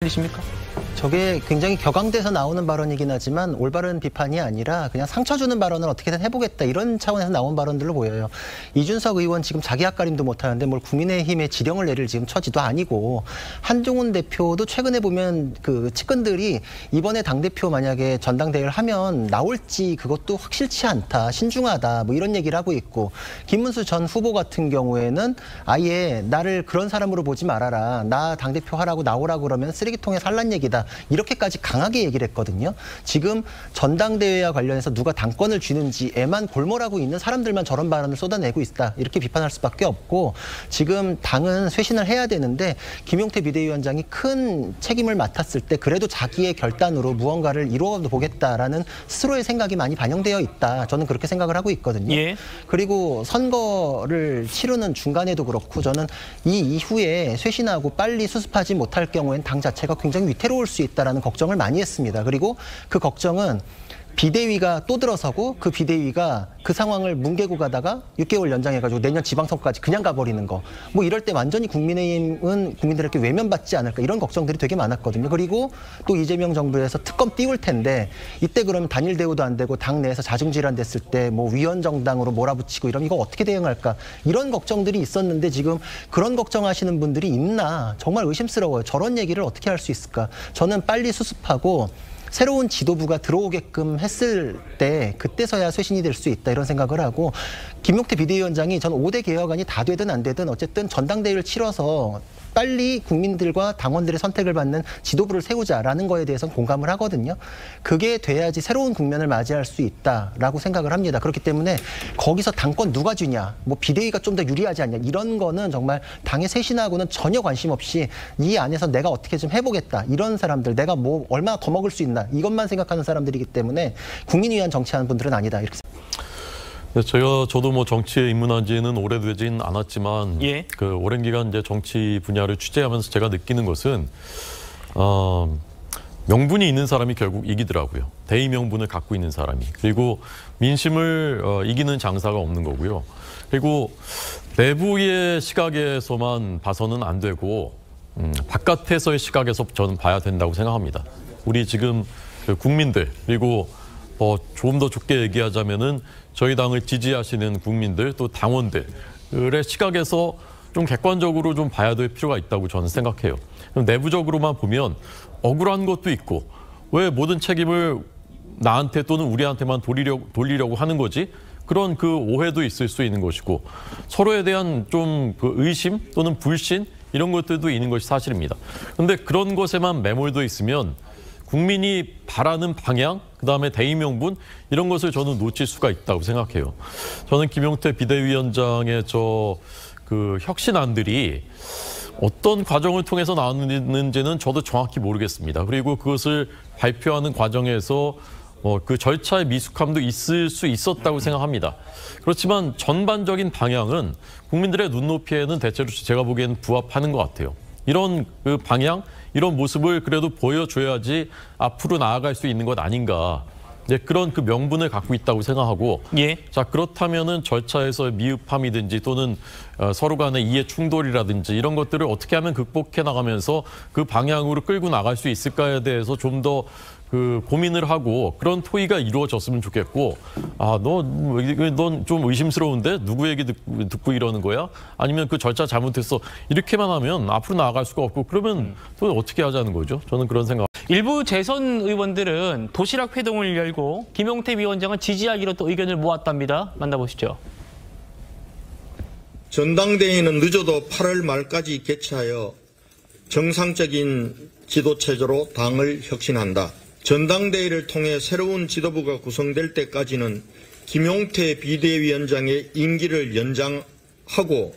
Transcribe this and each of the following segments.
되십니까? 저게 굉장히 격앙돼서 나오는 발언이긴 하지만 올바른 비판이 아니라 그냥 상처 주는 발언을 어떻게든 해보겠다 이런 차원에서 나온 발언들로 보여요. 이준석 의원 지금 자기 앞가림도 못하는데 뭘 국민의힘에 지령을 내릴 지금 처지도 아니고 한종훈 대표도 최근에 보면 그 측근들이 이번에 당대표 만약에 전당대회를 하면 나올지 그것도 확실치 않다, 신중하다 뭐 이런 얘기를 하고 있고 김문수 전 후보 같은 경우에는 아예 나를 그런 사람으로 보지 말아라. 나 당대표 하라고 나오라고 그러면 쓰레기통에 살란 얘기다. 이렇게까지 강하게 얘기를 했거든요. 지금 전당대회와 관련해서 누가 당권을 쥐는지에만 골몰하고 있는 사람들만 저런 발언을 쏟아내고 있다. 이렇게 비판할 수밖에 없고 지금 당은 쇄신을 해야 되는데 김용태 비대위원장이 큰 책임을 맡았을 때 그래도 자기의 결단으로 무언가를 이루어 보겠다라는 스스로의 생각이 많이 반영되어 있다. 저는 그렇게 생각을 하고 있거든요. 예. 그리고 선거를 치르는 중간에도 그렇고 저는 이 이후에 쇄신하고 빨리 수습하지 못할 경우엔 당 자체가 굉장히 위태로울 수 있다라는 걱정을 많이 했습니다. 그리고 그 걱정은 비대위가 또 들어서고 그 비대위가 그 상황을 뭉개고 가다가 6개월 연장해가지고 내년 지방선거까지 그냥 가버리는 거. 뭐 이럴 때 완전히 국민의힘은 국민들에게 외면받지 않을까 이런 걱정들이 되게 많았거든요. 그리고 또 이재명 정부에서 특검 띄울 텐데 이때 그러면 단일 대우도 안 되고 당 내에서 자중질환 됐을 때 뭐 위원정당으로 몰아붙이고 이러면 이거 어떻게 대응할까 이런 걱정들이 있었는데 지금 그런 걱정하시는 분들이 있나 정말 의심스러워요. 저런 얘기를 어떻게 할 수 있을까. 저는 빨리 수습하고 새로운 지도부가 들어오게끔 했을 때 그때서야 쇄신이 될 수 있다 이런 생각을 하고 김용태 비대위원장이 전 5대 개혁안이 다 되든 안 되든 어쨌든 전당대회를 치러서 빨리 국민들과 당원들의 선택을 받는 지도부를 세우자라는 거에 대해서는 공감을 하거든요. 그게 돼야지 새로운 국면을 맞이할 수 있다라고 생각을 합니다. 그렇기 때문에 거기서 당권 누가 주냐, 뭐 비대위가 좀 더 유리하지 않냐 이런 거는 정말 당의 쇄신하고는 전혀 관심 없이 이 안에서 내가 어떻게 좀 해보겠다 이런 사람들 내가 뭐 얼마나 더 먹을 수 있나 이것만 생각하는 사람들이기 때문에 국민 위한 정치하는 분들은 아니다 이렇게 생각합니다. 저도 뭐 정치에 입문한 지는 오래되진 않았지만 예. 그 오랜 기간 이제 정치 분야를 취재하면서 제가 느끼는 것은 명분이 있는 사람이 결국 이기더라고요. 대의 명분을 갖고 있는 사람이. 그리고 민심을 이기는 장사가 없는 거고요. 그리고 내부의 시각에서만 봐서는 안 되고 바깥에서의 시각에서 저는 봐야 된다고 생각합니다. 우리 지금 국민들 그리고 조금 더 좁게 얘기하자면은 저희 당을 지지하시는 국민들 또 당원들의 시각에서 좀 객관적으로 좀 봐야 될 필요가 있다고 저는 생각해요. 내부적으로만 보면 억울한 것도 있고 왜 모든 책임을 나한테 또는 우리한테만 돌리려고 하는 거지? 그런 그 오해도 있을 수 있는 것이고 서로에 대한 좀 그 의심 또는 불신 이런 것들도 있는 것이 사실입니다. 그런데 그런 것에만 매몰돼 있으면 국민이 바라는 방향, 그다음에 대의 명분 이런 것을 저는 놓칠 수가 있다고 생각해요. 저는 김용태 비대위원장의 그 혁신안들이 어떤 과정을 통해서 나왔는지는 저도 정확히 모르겠습니다. 그리고 그것을 발표하는 과정에서 그 절차의 미숙함도 있을 수 있었다고 생각합니다. 그렇지만 전반적인 방향은 국민들의 눈높이에는 대체로 제가 보기에는 부합하는 것 같아요. 이런 그 방향, 이런 모습을 그래도 보여줘야지 앞으로 나아갈 수 있는 것 아닌가. 그런 그 명분을 갖고 있다고 생각하고 예. 자 그렇다면은 절차에서 미흡함이든지 또는 서로 간의 이해 충돌이라든지 이런 것들을 어떻게 하면 극복해 나가면서 그 방향으로 끌고 나갈 수 있을까에 대해서 좀 더 그 고민을 하고 그런 토의가 이루어졌으면 좋겠고 넌 좀 의심스러운데 누구 얘기 듣고 이러는 거야? 아니면 그 절차 잘못했어. 이렇게만 하면 앞으로 나아갈 수가 없고 그러면 또 어떻게 하자는 거죠? 저는 그런 생각. 일부 재선 의원들은 도시락 회동을 열고 김용태 위원장을 지지하기로 또 의견을 모았답니다. 만나보시죠. 전당대회는 늦어도 8월 말까지 개최하여 정상적인 지도체제로 당을 혁신한다. 전당대회를 통해 새로운 지도부가 구성될 때까지는 김용태 비대위원장의 임기를 연장하고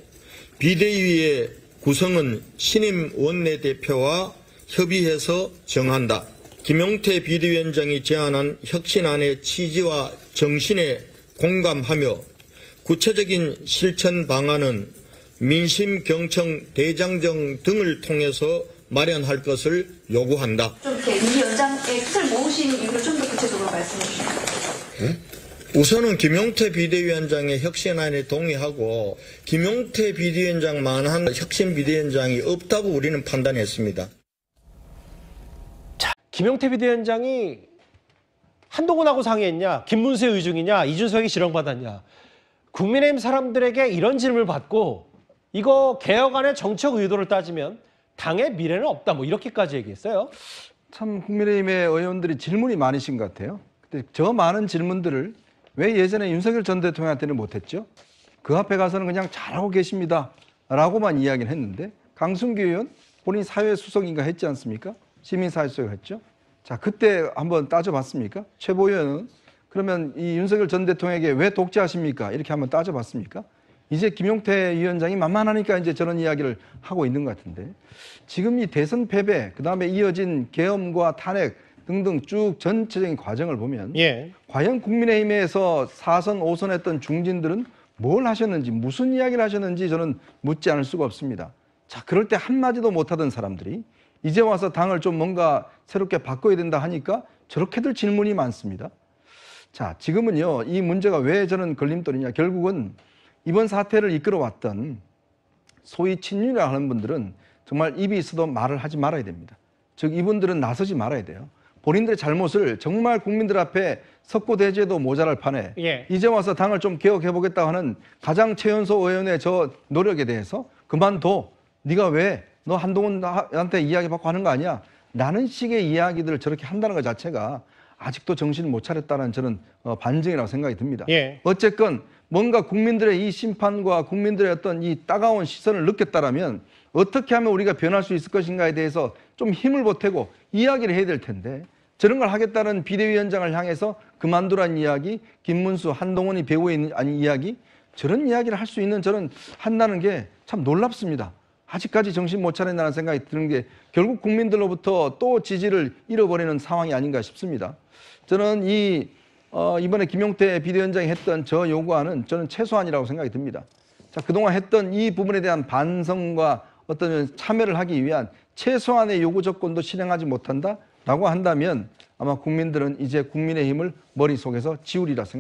비대위의 구성은 신임 원내대표와 협의해서 정한다. 김용태 비대위원장이 제안한 혁신안의 취지와 정신에 공감하며 구체적인 실천 방안은 민심경청 대장정 등을 통해서 마련할 것을 요구한다. 좀 이렇게 이 연장의 뜻을 모으신 이유를 좀 더 구체적으로 말씀해 주시면. 우선은 김용태 비대위원장의 혁신안에 동의하고 김용태 비대위원장만한 혁신 비대위원장이 없다고 우리는 판단했습니다. 김용태 비대위원장이 한동훈하고 상의했냐, 김문수의 의중이냐, 이준석이 지령받았냐. 국민의힘 사람들에게 이런 질문을 받고 이거 개혁안의 정책 의도를 따지면 당의 미래는 없다. 뭐 이렇게까지 얘기했어요. 참 국민의힘의 의원들이 질문이 많으신 것 같아요. 근데 저 많은 질문들을 왜 예전에 윤석열 전 대통령한테는 못했죠? 그 앞에 가서는 그냥 잘하고 계십니다 라고만 이야기를 했는데 강승규 의원 본인이 사회수석인가 했지 않습니까? 시민사회수석을 했죠. 자, 그때 한번 따져봤습니까? 최보 의원은 그러면 이 윤석열 전 대통령에게 왜 독재하십니까? 이렇게 한번 따져봤습니까? 이제 김용태 위원장이 만만하니까 이제 저런 이야기를 하고 있는 것 같은데 지금 이 대선 패배, 그다음에 이어진 계엄과 탄핵 등등 쭉 전체적인 과정을 보면 과연 국민의힘에서 4선, 5선 했던 중진들은 뭘 하셨는지, 무슨 이야기를 하셨는지 저는 묻지 않을 수가 없습니다. 자, 그럴 때 한마디도 못하던 사람들이 이제 와서 당을 좀 뭔가 새롭게 바꿔야 된다 하니까 저렇게들 질문이 많습니다. 자, 지금은요, 이 문제가 왜 저는 걸림돌이냐. 결국은 이번 사태를 이끌어왔던 소위 친윤이라 하는 분들은 정말 입이 있어도 말을 하지 말아야 됩니다. 즉, 이분들은 나서지 말아야 돼요. 본인들의 잘못을 정말 국민들 앞에 석고대죄도 모자랄 판에 이제 와서 당을 좀 개혁해보겠다고 하는 가장 최연소 의원의 저 노력에 대해서 그만둬. 네가 왜 너 한동훈한테 이야기 받고 하는 거 아니야? 라는 식의 이야기들을 저렇게 한다는 것 자체가 아직도 정신을 못 차렸다는 저는 반증이라고 생각이 듭니다. 어쨌건 뭔가 국민들의 이 심판과 국민들의 어떤 이 따가운 시선을 느꼈다라면 어떻게 하면 우리가 변할 수 있을 것인가에 대해서 좀 힘을 보태고 이야기를 해야 될 텐데 저런 걸 하겠다는 비대위원장을 향해서 그만두라는 이야기, 김문수, 한동훈이 배우에 있는 이야기, 저런 이야기를 할 수 있는 저는 한다는 게 참 놀랍습니다. 아직까지 정신 못 차린다는 생각이 드는 게 결국 국민들로부터 또 지지를 잃어버리는 상황이 아닌가 싶습니다. 저는 이번에 김용태 비대위원장이 했던 저 요구안은 저는 최소한이라고 생각이 듭니다. 자, 그동안 했던 이 부분에 대한 반성과 어떤 참여를 하기 위한 최소한의 요구 조건도 실행하지 못한다라고 한다면 아마 국민들은 이제 국민의힘을 머릿속에서 지우리라 생각합니다.